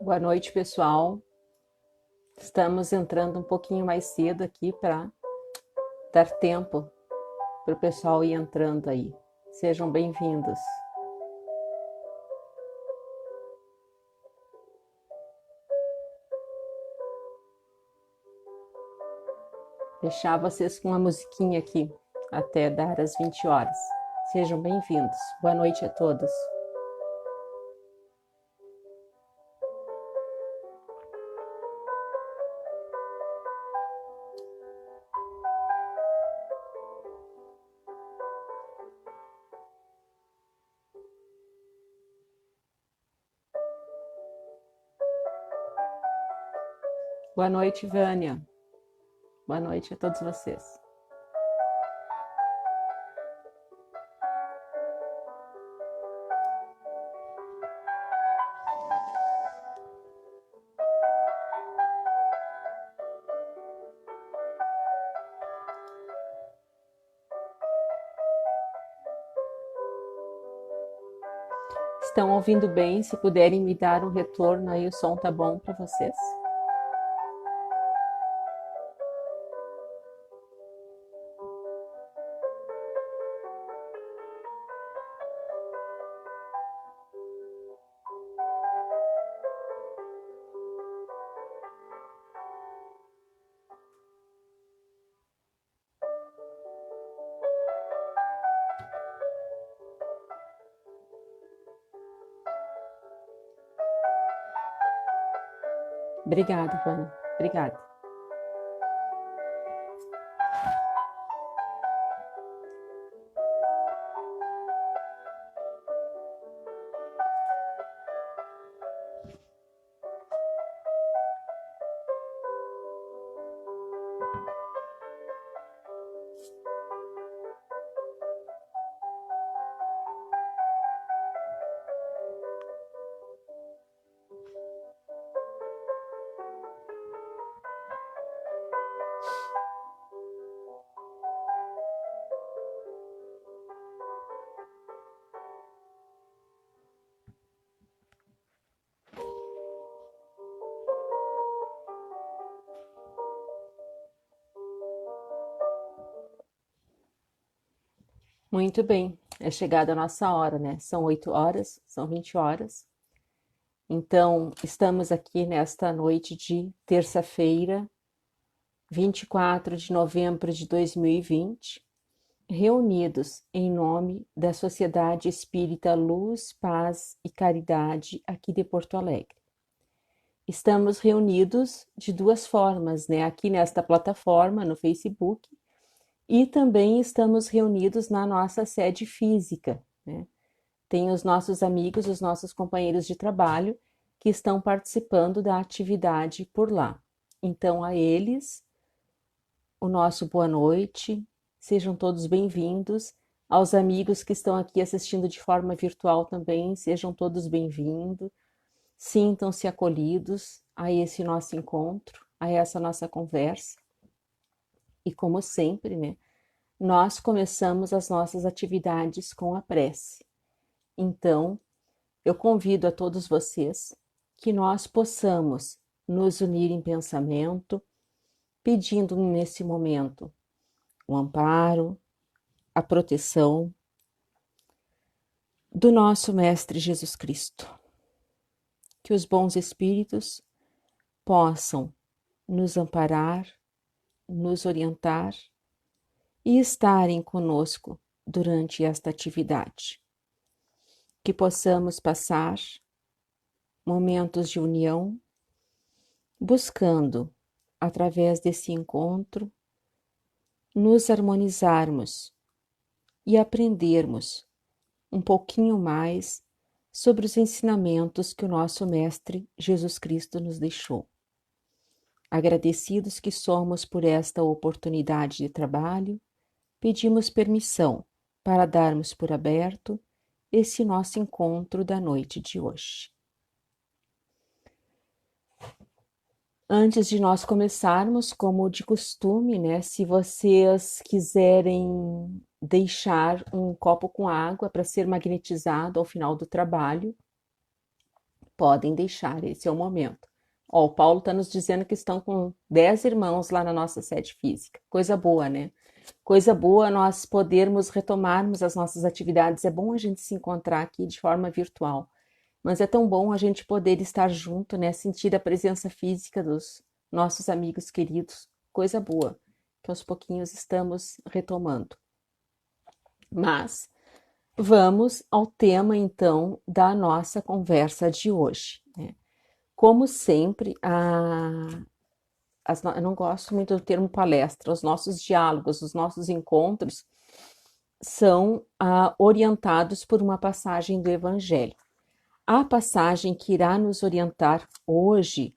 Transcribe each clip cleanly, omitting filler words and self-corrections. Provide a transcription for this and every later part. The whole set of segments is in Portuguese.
Boa noite, pessoal. Estamos entrando um pouquinho mais cedo aqui para dar tempo para o pessoal ir entrando aí. Sejam bem-vindos. Deixar vocês com uma musiquinha aqui até dar as 20 horas. Sejam bem-vindos. Boa noite a todos. Boa noite, Vânia. Boa noite a todos vocês. Estão ouvindo bem? Se puderem me dar um retorno aí, o som tá bom para vocês? Obrigada, Vânia. Obrigada. Muito bem, é chegada a nossa hora, né? São 8 horas, são 20 horas. Então, estamos aqui nesta noite de terça-feira, 24 de novembro de 2020, reunidos em nome da Sociedade Espírita Luz, Paz e Caridade aqui de Porto Alegre. Estamos reunidos de duas formas, né? Aqui nesta plataforma, no Facebook, e também estamos reunidos na nossa sede física, né? Tem os nossos amigos, os nossos companheiros de trabalho que estão participando da atividade por lá. Então, a eles, o nosso boa noite, sejam todos bem-vindos. Aos amigos que estão aqui assistindo de forma virtual também, sejam todos bem-vindos. Sintam-se acolhidos a esse nosso encontro, a essa nossa conversa. E como sempre, né, nós começamos as nossas atividades com a prece. Então, eu convido a todos vocês que nós possamos nos unir em pensamento, pedindo nesse momento o amparo, a proteção do nosso Mestre Jesus Cristo. Que os bons espíritos possam nos amparar, nos orientar e estarem conosco durante esta atividade. Que possamos passar momentos de união, buscando, através desse encontro, nos harmonizarmos e aprendermos um pouquinho mais sobre os ensinamentos que o nosso Mestre Jesus Cristo nos deixou. Agradecidos que somos por esta oportunidade de trabalho, pedimos permissão para darmos por aberto esse nosso encontro da noite de hoje. Antes de nós começarmos, como de costume, né, se vocês quiserem deixar um copo com água para ser magnetizado ao final do trabalho, Podem deixar, esse é o momento. Ó, o Paulo está nos dizendo que estão com 10 irmãos lá na nossa sede física. Coisa boa, né? Coisa boa nós podermos retomarmos as nossas atividades. É bom a gente se encontrar aqui de forma virtual, mas é tão bom a gente poder estar junto, né? Sentir a presença física dos nossos amigos queridos. Coisa boa, que aos pouquinhos estamos retomando. Mas vamos ao tema, então, da nossa conversa de hoje, né? Como sempre, eu não gosto muito do termo palestra, os nossos diálogos, os nossos encontros são orientados por uma passagem do Evangelho. A passagem que irá nos orientar hoje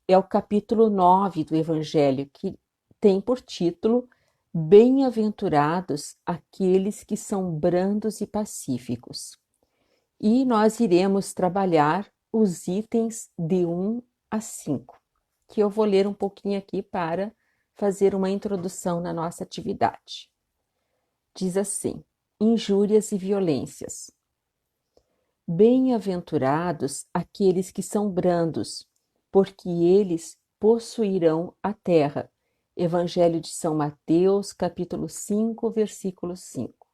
é o capítulo 9 do Evangelho, que tem por título Bem-aventurados aqueles que são brandos e pacíficos. E nós iremos trabalhar os itens de 1 a 5, que eu vou ler um pouquinho aqui para fazer uma introdução na nossa atividade. Diz assim: injúrias e violências. Bem-aventurados aqueles que são brandos, porque eles possuirão a terra. Evangelho de São Mateus, capítulo 5, versículo 5.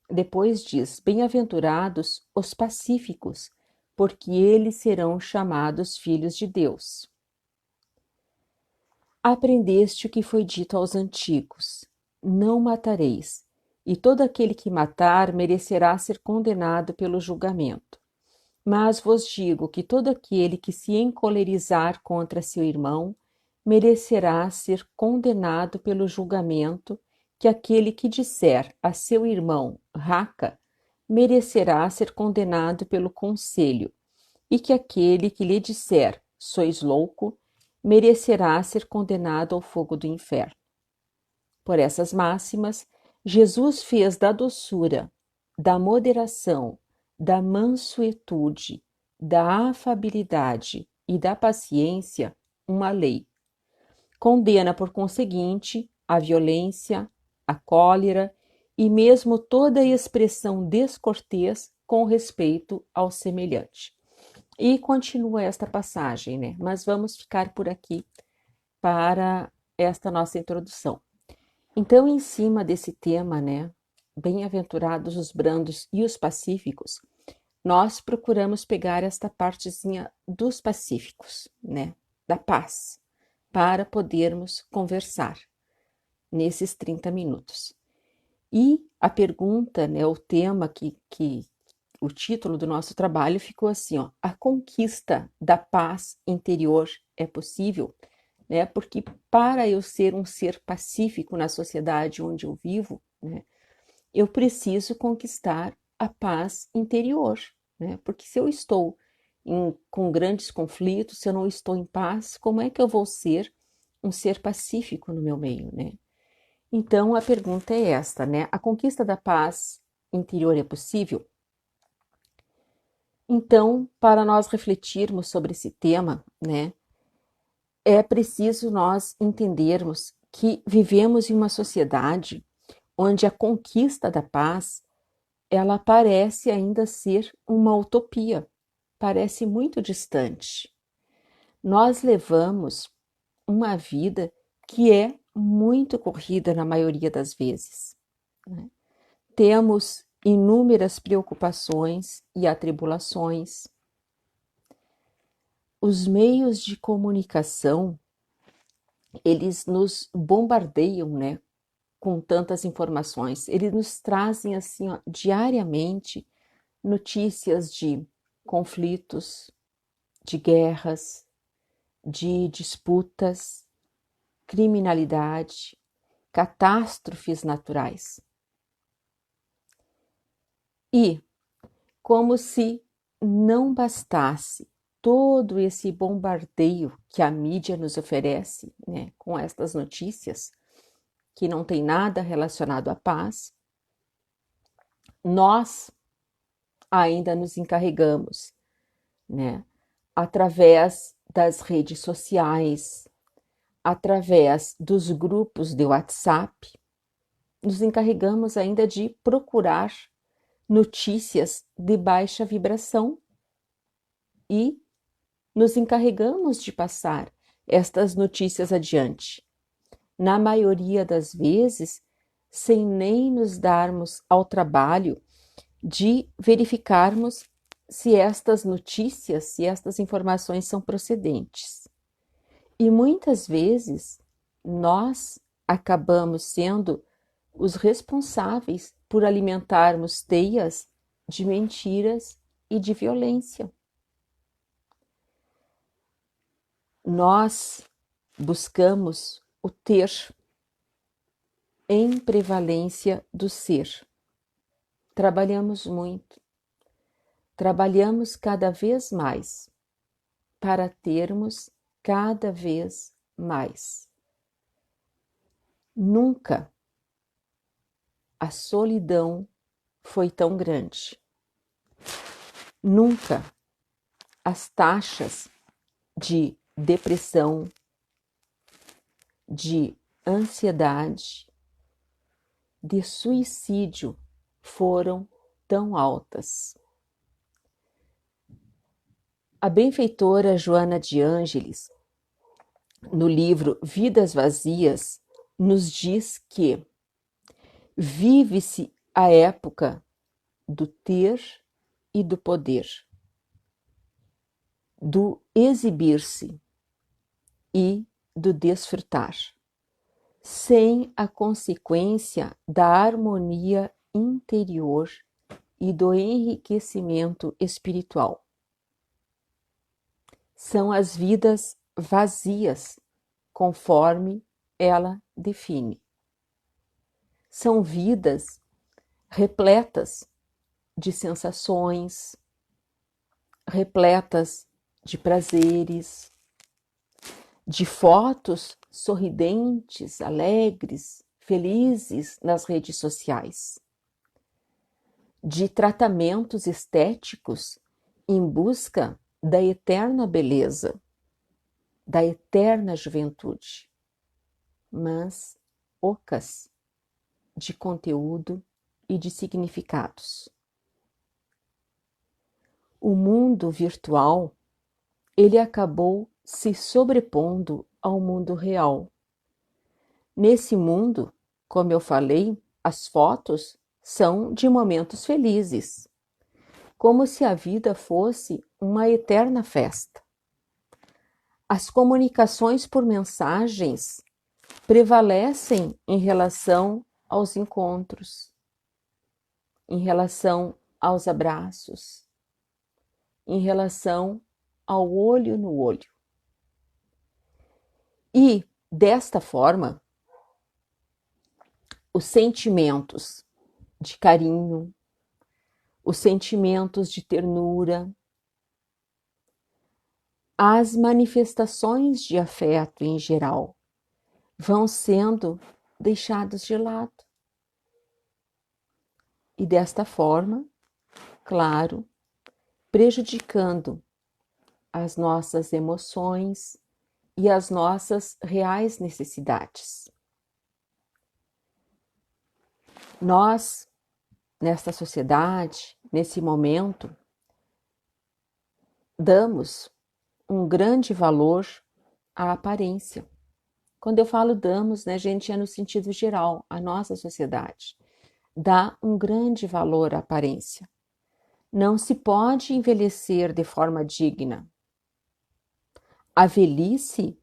Depois diz: bem-aventurados os pacíficos, porque eles serão chamados filhos de Deus. Aprendeste o que foi dito aos antigos: não matareis, e todo aquele que matar merecerá ser condenado pelo julgamento. Mas vos digo que todo aquele que se encolerizar contra seu irmão merecerá ser condenado pelo julgamento, que aquele que disser a seu irmão raca merecerá ser condenado pelo conselho, e que aquele que lhe disser sois louco merecerá ser condenado ao fogo do inferno. Por essas máximas, Jesus fez da doçura, da moderação, da mansuetude, da afabilidade e da paciência uma lei. Condena, por conseguinte, a violência, a cólera e mesmo toda expressão descortês com respeito ao semelhante. E continua esta passagem, né? Mas vamos ficar por aqui para esta nossa introdução. Então, em cima desse tema, né? Bem-aventurados os brandos e os pacíficos, nós procuramos pegar esta partezinha dos pacíficos, né? Da paz, para podermos conversar nesses 30 minutos. E a pergunta, né? O tema o título do nosso trabalho ficou assim, ó: a conquista da paz interior é possível? Né? Porque para eu ser um ser pacífico na sociedade onde eu vivo, né, eu preciso conquistar a paz interior, né? Porque se eu estou com grandes conflitos, se eu não estou em paz, como é que eu vou ser um ser pacífico no meu meio, né? Então a pergunta é esta, né? A conquista da paz interior é possível? Então, para nós refletirmos sobre esse tema, né, é preciso nós entendermos que vivemos em uma sociedade onde a conquista da paz, ela parece ainda ser uma utopia, parece muito distante. Nós levamos uma vida que é muito corrida na maioria das vezes, né? Temos inúmeras preocupações e atribulações. Os meios de comunicação, eles nos bombardeiam, né, com tantas informações. Eles nos trazem assim, ó, diariamente notícias de conflitos, de guerras, de disputas, criminalidade, catástrofes naturais. E, como se não bastasse todo esse bombardeio que a mídia nos oferece, né, com estas notícias, que não tem nada relacionado à paz, nós ainda nos encarregamos, né, através das redes sociais, através dos grupos de WhatsApp, nos encarregamos ainda de procurar notícias de baixa vibração, e nos encarregamos de passar estas notícias adiante, na maioria das vezes, sem nem nos darmos ao trabalho de verificarmos se estas notícias, se estas informações são procedentes. E muitas vezes nós acabamos sendo os responsáveis por alimentarmos teias de mentiras e de violência. Nós buscamos o ter em prevalência do ser. Trabalhamos muito, trabalhamos cada vez mais para termos cada vez mais. Nunca a solidão foi tão grande. Nunca as taxas de depressão, de ansiedade, de suicídio foram tão altas. A benfeitora Joana de Ângeles, no livro Vidas Vazias, nos diz que vive-se a época do ter e do poder, do exibir-se e do desfrutar, sem a consequência da harmonia interior e do enriquecimento espiritual. São as vidas vazias, conforme ela define. São vidas repletas de sensações, repletas de prazeres, de fotos sorridentes, alegres, felizes nas redes sociais, de tratamentos estéticos em busca da eterna beleza, da eterna juventude, mas ocas de conteúdo e de significados. O mundo virtual, ele acabou se sobrepondo ao mundo real. Nesse mundo, como eu falei, as fotos são de momentos felizes, como se a vida fosse uma eterna festa. As comunicações por mensagens prevalecem em relação aos encontros, em relação aos abraços, em relação ao olho no olho. E, desta forma, os sentimentos de carinho, os sentimentos de ternura, as manifestações de afeto em geral vão sendo deixados de lado. E desta forma, claro, prejudicando as nossas emoções e as nossas reais necessidades. Nós, nesta sociedade, nesse momento, damos um grande valor à aparência. Quando eu falo damos, né, gente, é no sentido geral, a nossa sociedade dá um grande valor à aparência. Não se pode envelhecer de forma digna. A velhice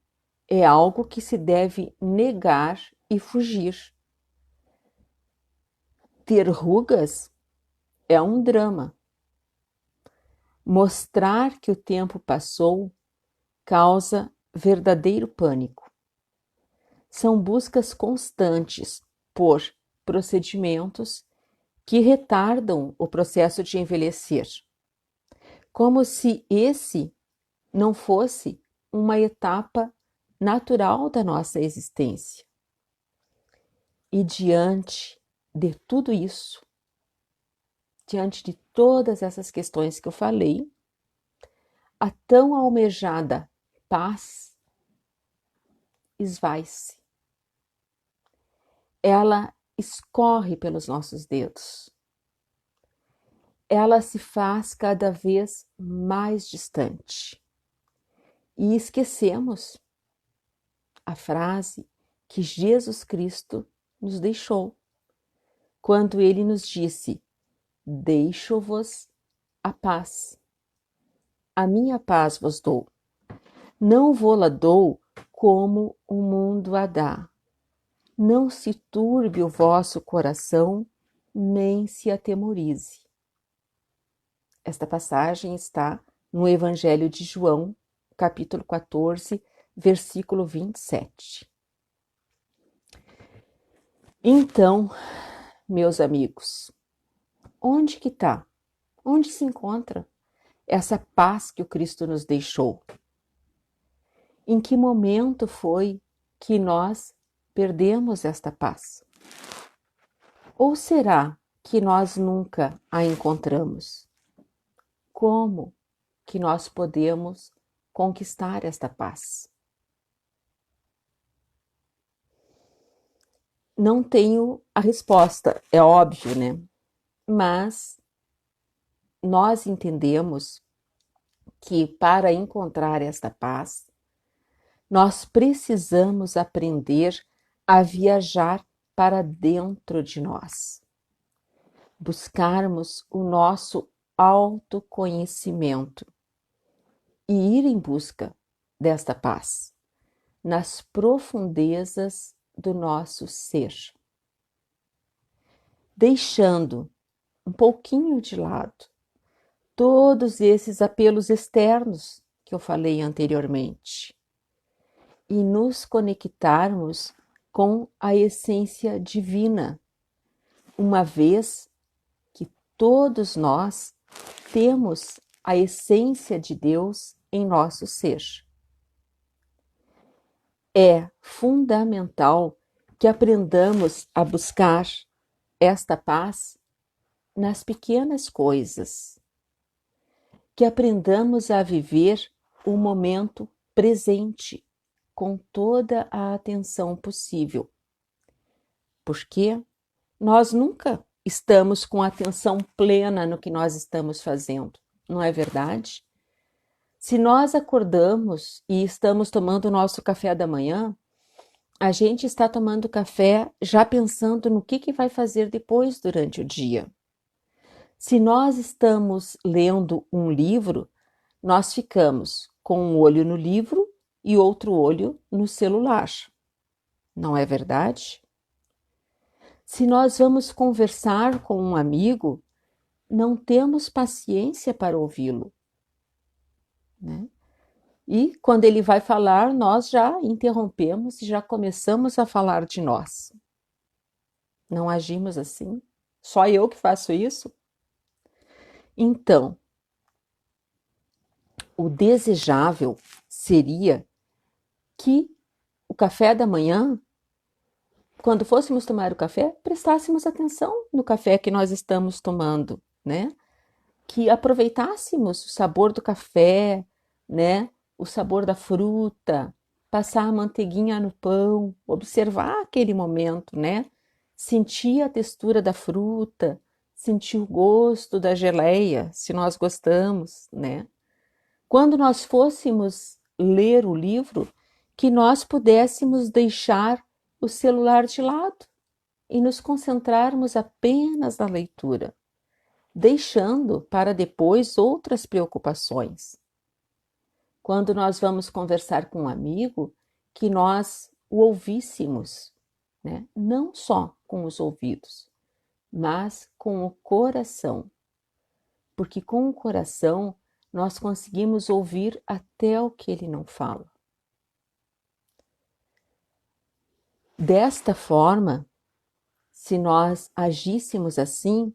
é algo que se deve negar e fugir. Ter rugas é um drama. Mostrar que o tempo passou causa verdadeiro pânico. São buscas constantes por procedimentos que retardam o processo de envelhecer, como se esse não fosse uma etapa natural da nossa existência. E diante de tudo isso, diante de todas essas questões que eu falei, a tão almejada paz esvai-se. Ela escorre pelos nossos dedos. ela se faz cada vez mais distante. E esquecemos a frase que Jesus Cristo nos deixou, quando ele nos disse: deixo-vos a paz. A minha paz vos dou. Não vô-la dou como o mundo a dá. Não se turbe o vosso coração, nem se atemorize. Esta passagem está no Evangelho de João, capítulo 14, versículo 27. Então, meus amigos, onde que está? Onde se encontra essa paz que o Cristo nos deixou? Em que momento foi que nós perdemos esta paz? Ou será que nós nunca a encontramos? Como que nós podemos conquistar esta paz? Não tenho a resposta, é óbvio, né? Mas nós entendemos que para encontrar esta paz, nós precisamos aprender a viajar para dentro de nós, buscarmos o nosso autoconhecimento e ir em busca desta paz nas profundezas do nosso ser, deixando um pouquinho de lado todos esses apelos externos que eu falei anteriormente e nos conectarmos com a essência divina, uma vez que todos nós temos a essência de Deus em nosso ser. É fundamental que aprendamos a buscar esta paz nas pequenas coisas, que aprendamos a viver o momento presente com toda a atenção possível, porque nós nunca estamos com atenção plena no que nós estamos fazendo, não é verdade? Se nós acordamos e estamos tomando o nosso café da manhã, a gente está tomando café já pensando no que vai fazer depois durante o dia. Se nós estamos lendo um livro, nós ficamos com um olho no livro e outro olho no celular. Não é verdade? Se nós vamos conversar com um amigo, não temos paciência para ouvi-lo, né? E quando ele vai falar, nós já interrompemos e já começamos a falar de nós. Não agimos assim? Só eu que faço isso? Então, o desejável seria que o café da manhã, quando fôssemos tomar o café, prestássemos atenção no café que nós estamos tomando, né? Que aproveitássemos o sabor do café, né? O sabor da fruta, passar a manteiguinha no pão, observar aquele momento, né? Sentir a textura da fruta, sentir o gosto da geleia, se nós gostamos, né? Quando nós fôssemos ler o livro, que nós pudéssemos deixar o celular de lado e nos concentrarmos apenas na leitura, deixando para depois outras preocupações. Quando nós vamos conversar com um amigo, que nós o ouvíssemos, né? Não só com os ouvidos, mas com o coração, porque com o coração nós conseguimos ouvir até o que ele não fala. Desta forma, se nós agíssemos assim,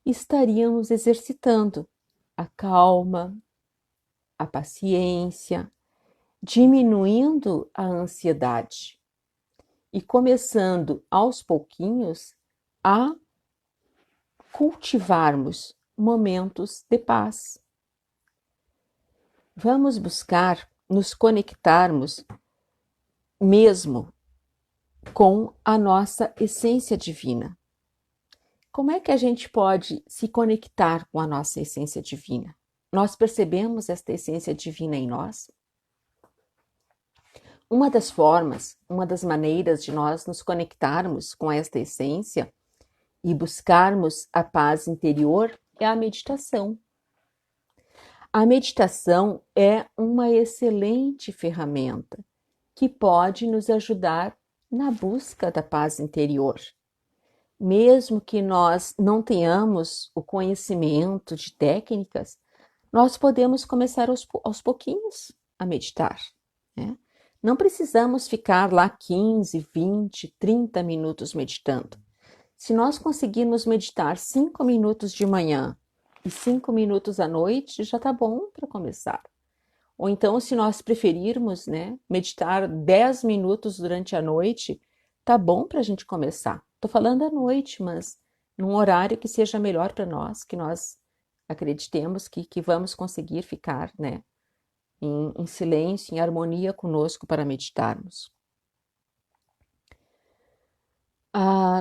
estaríamos exercitando a calma, a paciência, diminuindo a ansiedade e começando aos pouquinhos a cultivarmos momentos de paz. Vamos buscar nos conectarmos mesmo com a nossa essência divina, Como é que a gente pode se conectar com a nossa essência divina? Nós percebemos esta essência divina em nós? Uma das formas, uma das maneiras de nós nos conectarmos com esta essência e buscarmos a paz interior é a meditação. A meditação é uma excelente ferramenta que pode nos ajudar na busca da paz interior. Mesmo que nós não tenhamos o conhecimento de técnicas, nós podemos começar aos pouquinhos a meditar, né? Não precisamos ficar lá 15, 20, 30 minutos meditando. Se nós conseguirmos meditar 5 minutos de manhã e 5 minutos à noite, já está bom para começar. Ou então, se nós preferirmos, né, meditar 10 minutos durante a noite, tá bom para a gente começar. Estou falando à noite, mas num horário que seja melhor para nós, que nós acreditemos que vamos conseguir ficar, né, em silêncio, em harmonia conosco para meditarmos.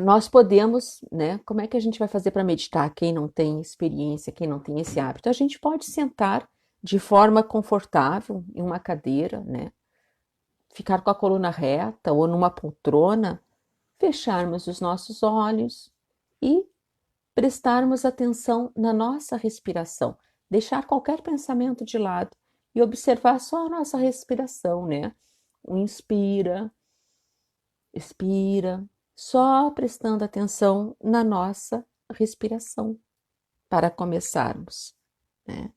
Nós podemos, né? Como é que a gente vai fazer para meditar? Quem não tem experiência, quem não tem esse hábito, a gente pode sentar de forma confortável em uma cadeira, né? Ficar com a coluna reta ou numa poltrona, fecharmos os nossos olhos e prestarmos atenção na nossa respiração, deixar qualquer pensamento de lado e observar só a nossa respiração, né? O inspira, expira, só prestando atenção na nossa respiração para começarmos, né?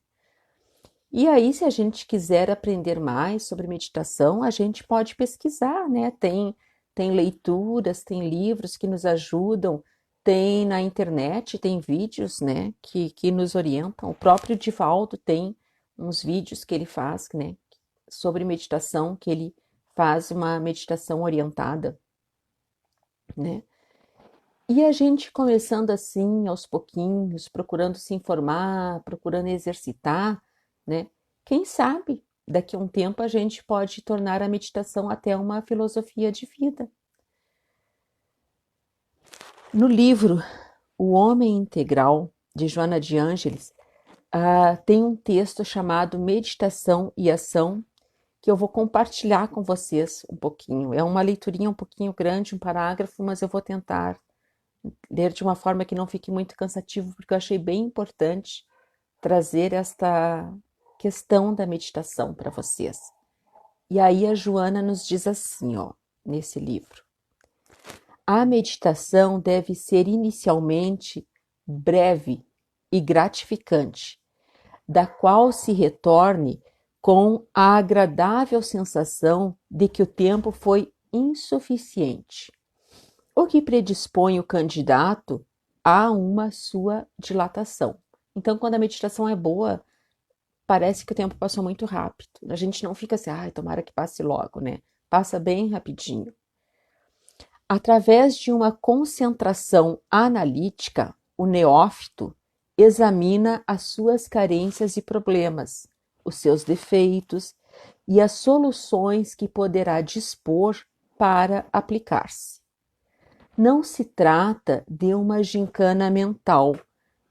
E aí, se a gente quiser aprender mais sobre meditação, a gente pode pesquisar, né? Tem leituras, tem livros que nos ajudam, tem na internet, tem vídeos, né, que nos orientam. O próprio Divaldo tem uns vídeos que ele faz, né, sobre meditação, que ele faz uma meditação orientada, né? E a gente começando assim, aos pouquinhos, procurando se informar, procurando exercitar, né? Quem sabe daqui a um tempo a gente pode tornar a meditação até uma filosofia de vida. No livro O Homem Integral, de Joana de Ângeles, tem um texto chamado Meditação e Ação, que eu vou compartilhar com vocês um pouquinho. É uma leiturinha um pouquinho grande, um parágrafo, mas eu vou tentar ler de uma forma que não fique muito cansativo, porque eu achei bem importante trazer esta questão da meditação para vocês. E aí a Joana nos diz assim, ó, nesse livro: a meditação deve ser inicialmente breve e gratificante, da qual se retorne com a agradável sensação de que o tempo foi insuficiente, o que predispõe o candidato a uma sua dilatação. Então, quando a meditação é boa, parece que o tempo passou muito rápido. A gente não fica assim, ai, tomara que passe logo, né? Passa bem rapidinho. Através de uma concentração analítica, o neófito examina as suas carências e problemas, os seus defeitos e as soluções que poderá dispor para aplicar-se. Não se trata de uma gincana mental,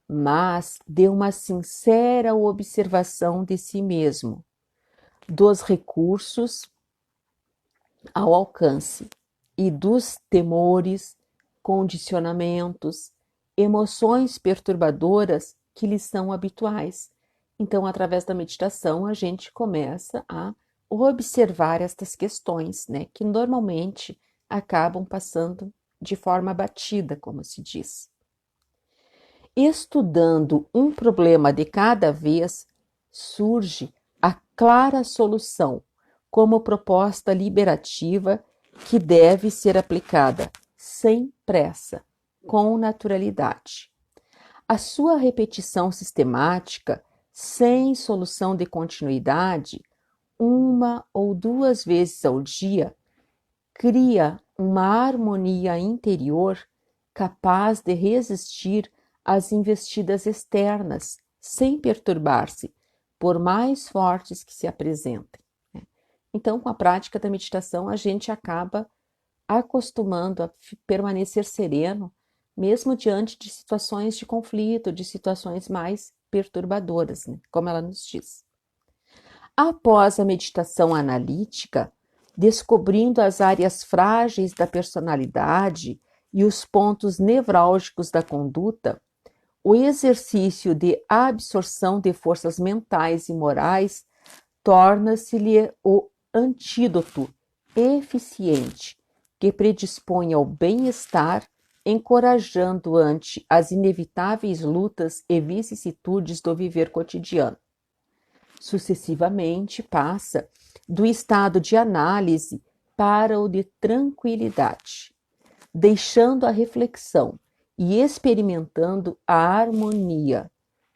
mas de uma sincera observação de si mesmo, dos recursos ao alcance e dos temores, condicionamentos, emoções perturbadoras que lhes são habituais. Então, através da meditação, a gente começa a observar estas questões, né, que normalmente acabam passando de forma batida, como se diz. Estudando um problema de cada vez, surge a clara solução como proposta liberativa que deve ser aplicada sem pressa, com naturalidade. A sua repetição sistemática, sem solução de continuidade, 1 ou 2 vezes ao dia, cria uma harmonia interior capaz de resistir às investidas externas, sem perturbar-se, por mais fortes que se apresentem. Então, com a prática da meditação, a gente acaba acostumando a permanecer sereno mesmo diante de situações de conflito, de situações mais perturbadoras, né? Como ela nos diz. Após a meditação analítica, descobrindo as áreas frágeis da personalidade e os pontos nevrálgicos da conduta, o exercício de absorção de forças mentais e morais torna-se-lhe o antídoto eficiente que predispõe ao bem-estar, encorajando ante as inevitáveis lutas e vicissitudes do viver cotidiano. Sucessivamente passa do estado de análise para o de tranquilidade, deixando a reflexão e experimentando a harmonia,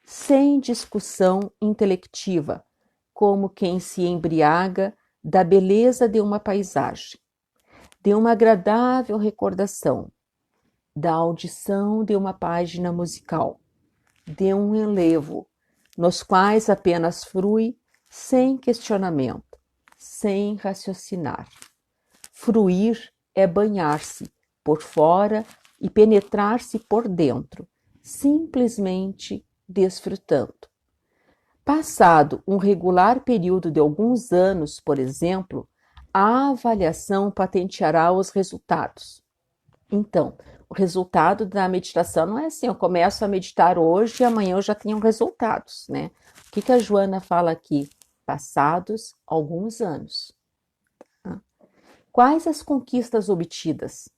sem discussão intelectiva, como quem se embriaga da beleza de uma paisagem, de uma agradável recordação, da audição de uma página musical, de um enlevo, nos quais apenas frui sem questionamento, sem raciocinar. Fruir é banhar-se por fora e penetrar-se por dentro, simplesmente desfrutando. Passado um regular período de alguns anos, por exemplo, a avaliação patenteará os resultados. Então, o resultado da meditação não é assim, eu começo a meditar hoje e amanhã eu já tenho resultados, né? O que a Joana fala aqui? Passados alguns anos. Quais as conquistas obtidas?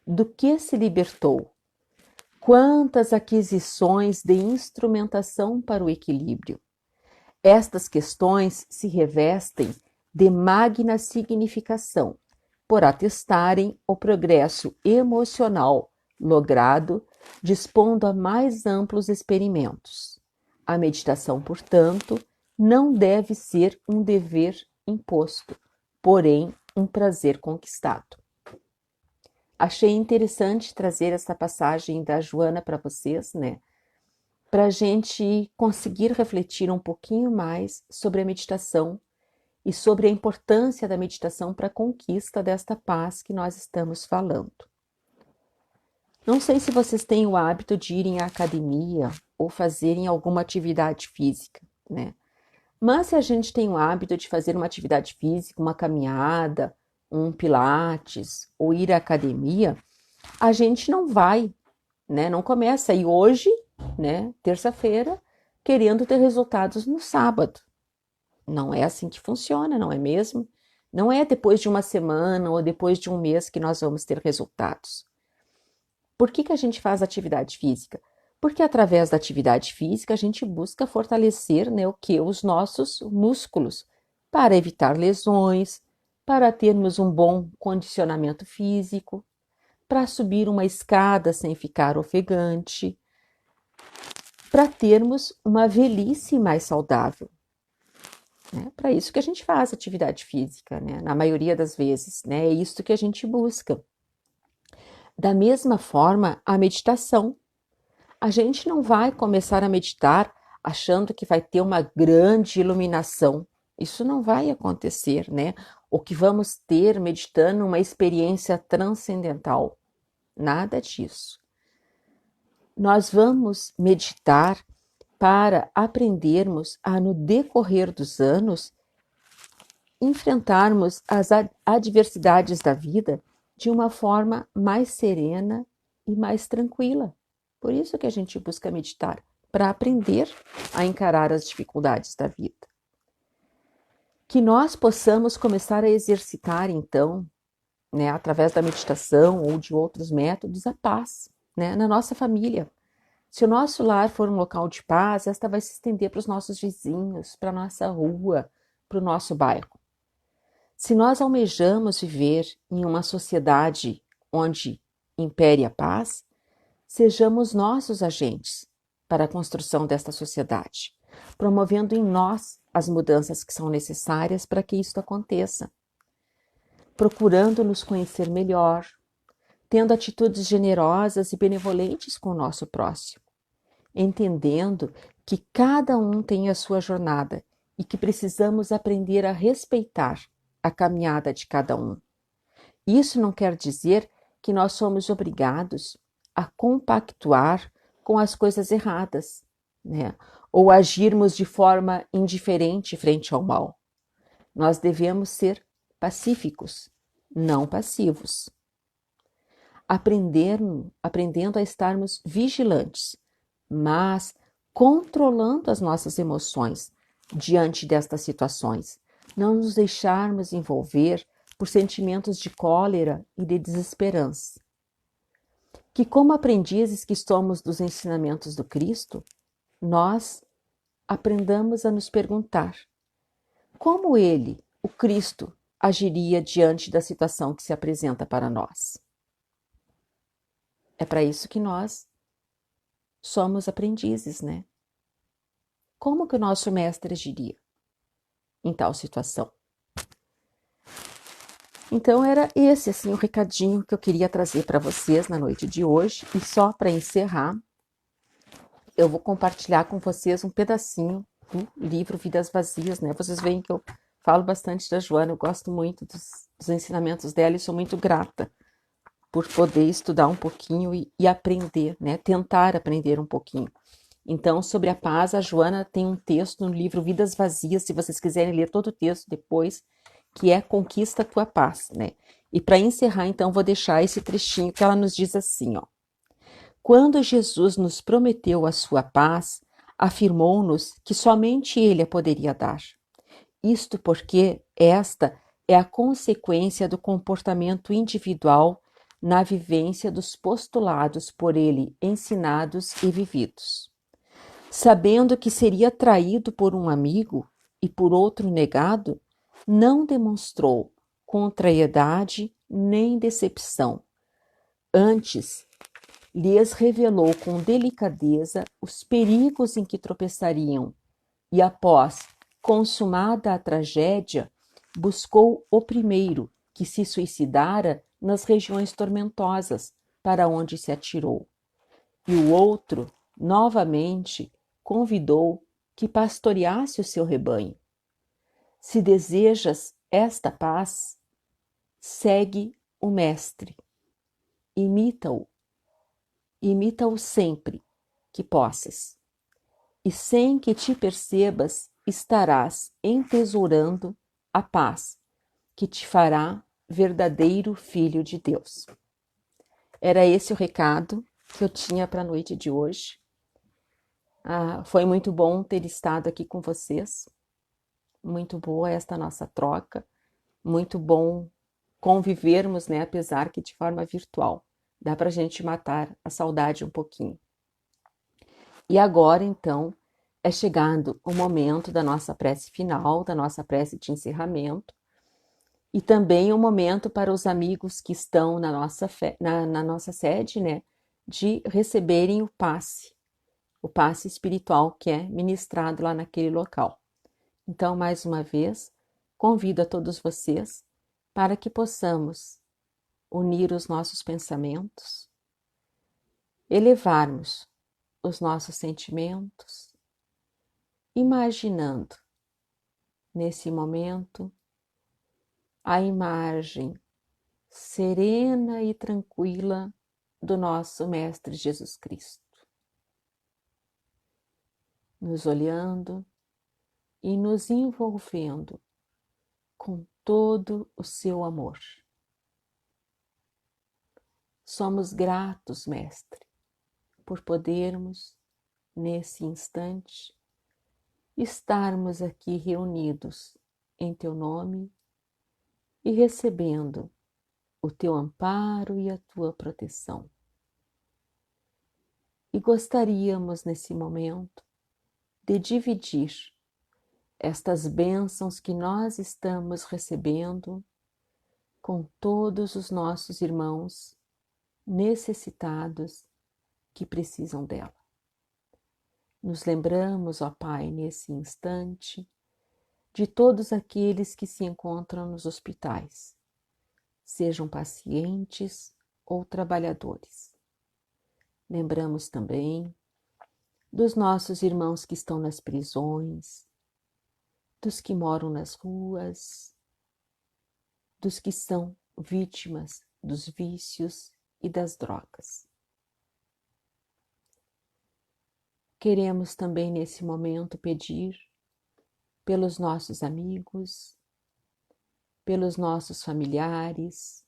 Do que se libertou? Quantas aquisições de instrumentação para o equilíbrio? Estas questões se revestem de magna significação, por atestarem o progresso emocional logrado, dispondo a mais amplos experimentos. A meditação, portanto, não deve ser um dever imposto, porém um prazer conquistado. Achei interessante trazer essa passagem da Joana para vocês, né? Para a gente conseguir refletir um pouquinho mais sobre a meditação e sobre a importância da meditação para a conquista desta paz que nós estamos falando. Não sei se vocês têm o hábito de irem à academia ou fazerem alguma atividade física, né? Mas se a gente tem o hábito de fazer uma atividade física, uma caminhada, um pilates ou ir à academia, a gente não vai, né? Não começa aí hoje, né, terça-feira, querendo ter resultados no sábado. Não é assim que funciona, não é mesmo? Não é depois de uma semana ou depois de um mês que nós vamos ter resultados. Por que a gente faz atividade física? Porque através da atividade física a gente busca fortalecer, né, o que? Os nossos músculos, para evitar lesões, para termos um bom condicionamento físico, para subir uma escada sem ficar ofegante, para termos uma velhice mais saudável. Né? Para isso que a gente faz atividade física, né? Na maioria das vezes, né? É isso que a gente busca. Da mesma forma, a meditação. A gente não vai começar a meditar achando que vai ter uma grande iluminação. Isso não vai acontecer, né? Ou que vamos ter meditando uma experiência transcendental. Nada disso. Nós vamos meditar para aprendermos a, no decorrer dos anos, enfrentarmos as adversidades da vida de uma forma mais serena e mais tranquila. Por isso que a gente busca meditar, para aprender a encarar as dificuldades da vida. Que nós possamos começar a exercitar, então, né, através da meditação ou de outros métodos, a paz, né, na nossa família. Se o nosso lar for um local de paz, esta vai se estender para os nossos vizinhos, para a nossa rua, para o nosso bairro. Se nós almejamos viver em uma sociedade onde impere a paz, sejamos nós os agentes para a construção desta sociedade, promovendo em nós as mudanças que são necessárias para que isto aconteça, procurando nos conhecer melhor, tendo atitudes generosas e benevolentes com o nosso próximo, entendendo que cada um tem a sua jornada e que precisamos aprender a respeitar a caminhada de cada um. Isso não quer dizer que nós somos obrigados a compactuar com as coisas erradas, né? Ou agirmos de forma indiferente frente ao mal. Nós devemos ser pacíficos, não passivos. Aprendendo a estarmos vigilantes, mas controlando as nossas emoções diante destas situações. Não nos deixarmos envolver por sentimentos de cólera e de desesperança. Que, como aprendizes que somos dos ensinamentos do Cristo, nós aprendamos a nos perguntar como Ele, o Cristo, agiria diante da situação que se apresenta para nós. É para isso que nós somos aprendizes, né? Como que o nosso mestre agiria em tal situação? Então era esse assim o recadinho que eu queria trazer para vocês na noite de hoje. E só para encerrar, eu vou compartilhar com vocês um pedacinho do livro Vidas Vazias, né? Vocês veem que eu falo bastante da Joana, eu gosto muito dos ensinamentos dela e sou muito grata por poder estudar um pouquinho e aprender, né? Tentar aprender um pouquinho. Então, sobre a paz, a Joana tem um texto no livro Vidas Vazias, se vocês quiserem ler todo o texto depois, que é Conquista a Tua Paz, né? E para encerrar, então, vou deixar esse trechinho que ela nos diz assim, ó. Quando Jesus nos prometeu a sua paz, afirmou-nos que somente Ele a poderia dar. Isto porque esta é a consequência do comportamento individual na vivência dos postulados por Ele ensinados e vividos. Sabendo que seria traído por um amigo e por outro negado, não demonstrou contrariedade nem decepção. Antes, lhes revelou com delicadeza os perigos em que tropeçariam e, após consumada a tragédia, buscou o primeiro, que se suicidara nas regiões tormentosas para onde se atirou. E o outro, novamente, convidou que pastoreasse o seu rebanho. Se desejas esta paz, segue o Mestre, imita-o sempre que possas, e sem que te percebas, estarás entesourando a paz que te fará verdadeiro filho de Deus. Era esse o recado que eu tinha para a noite de hoje. Foi muito bom ter estado aqui com vocês, muito boa esta nossa troca, muito bom convivermos, né, apesar que de forma virtual. Dá para a gente matar a saudade um pouquinho. E agora, então, é chegando o momento da nossa prece final, da nossa prece de encerramento, e também o momento para os amigos que estão na nossa sede, né, de receberem o passe espiritual que é ministrado lá naquele local. Então, mais uma vez, convido a todos vocês para que possamos unir os nossos pensamentos, elevarmos os nossos sentimentos, imaginando nesse momento a imagem serena e tranquila do nosso Mestre Jesus Cristo, nos olhando e nos envolvendo com todo o seu amor. Somos gratos, Mestre, por podermos, nesse instante, estarmos aqui reunidos em Teu nome e recebendo o Teu amparo e a Tua proteção. E gostaríamos, nesse momento, de dividir estas bênçãos que nós estamos recebendo com todos os nossos irmãos necessitados que precisam dela. Nos lembramos, ó Pai, nesse instante, de todos aqueles que se encontram nos hospitais, sejam pacientes ou trabalhadores. Lembramos também dos nossos irmãos que estão nas prisões, dos que moram nas ruas, dos que são vítimas dos vícios e das drogas. Queremos também nesse momento pedir pelos nossos amigos, pelos nossos familiares,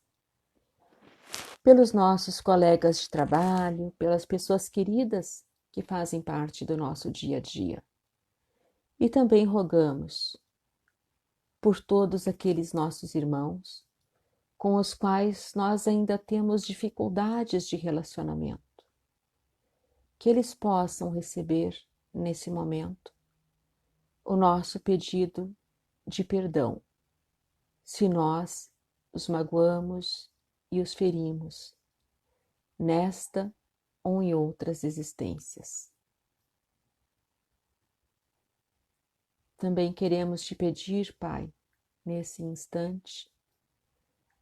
pelos nossos colegas de trabalho, pelas pessoas queridas que fazem parte do nosso dia a dia. E também rogamos por todos aqueles nossos irmãos com os quais nós ainda temos dificuldades de relacionamento, que eles possam receber nesse momento o nosso pedido de perdão, se nós os magoamos e os ferimos nesta ou em outras existências. Também queremos te pedir, Pai, nesse instante,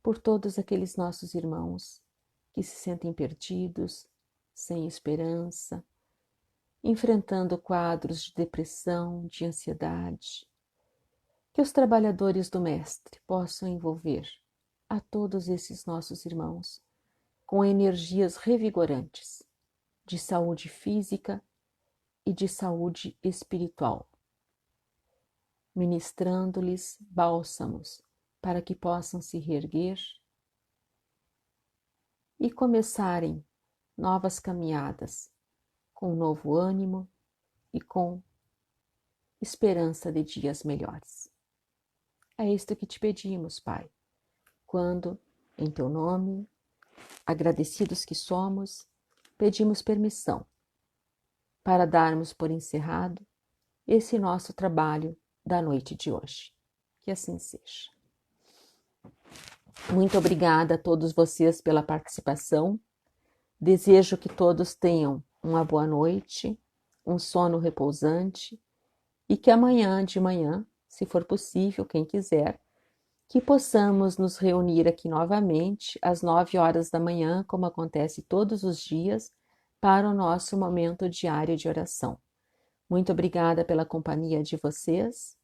por todos aqueles nossos irmãos que se sentem perdidos, sem esperança, enfrentando quadros de depressão, de ansiedade, que os trabalhadores do Mestre possam envolver a todos esses nossos irmãos com energias revigorantes de saúde física e de saúde espiritual, ministrando-lhes bálsamos para que possam se reerguer e começarem novas caminhadas com novo ânimo e com esperança de dias melhores. É isto que te pedimos, Pai, quando, em teu nome, agradecidos que somos, pedimos permissão para darmos por encerrado esse nosso trabalho da noite de hoje. Que assim seja. Muito obrigada a todos vocês pela participação. Desejo que todos tenham uma boa noite, um sono repousante e que amanhã de manhã, se for possível, quem quiser, que possamos nos reunir aqui novamente às 9 horas da manhã, como acontece todos os dias, para o nosso momento diário de oração. Muito obrigada pela companhia de vocês.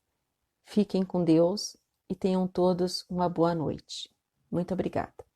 Fiquem com Deus e tenham todos uma boa noite. Muito obrigada.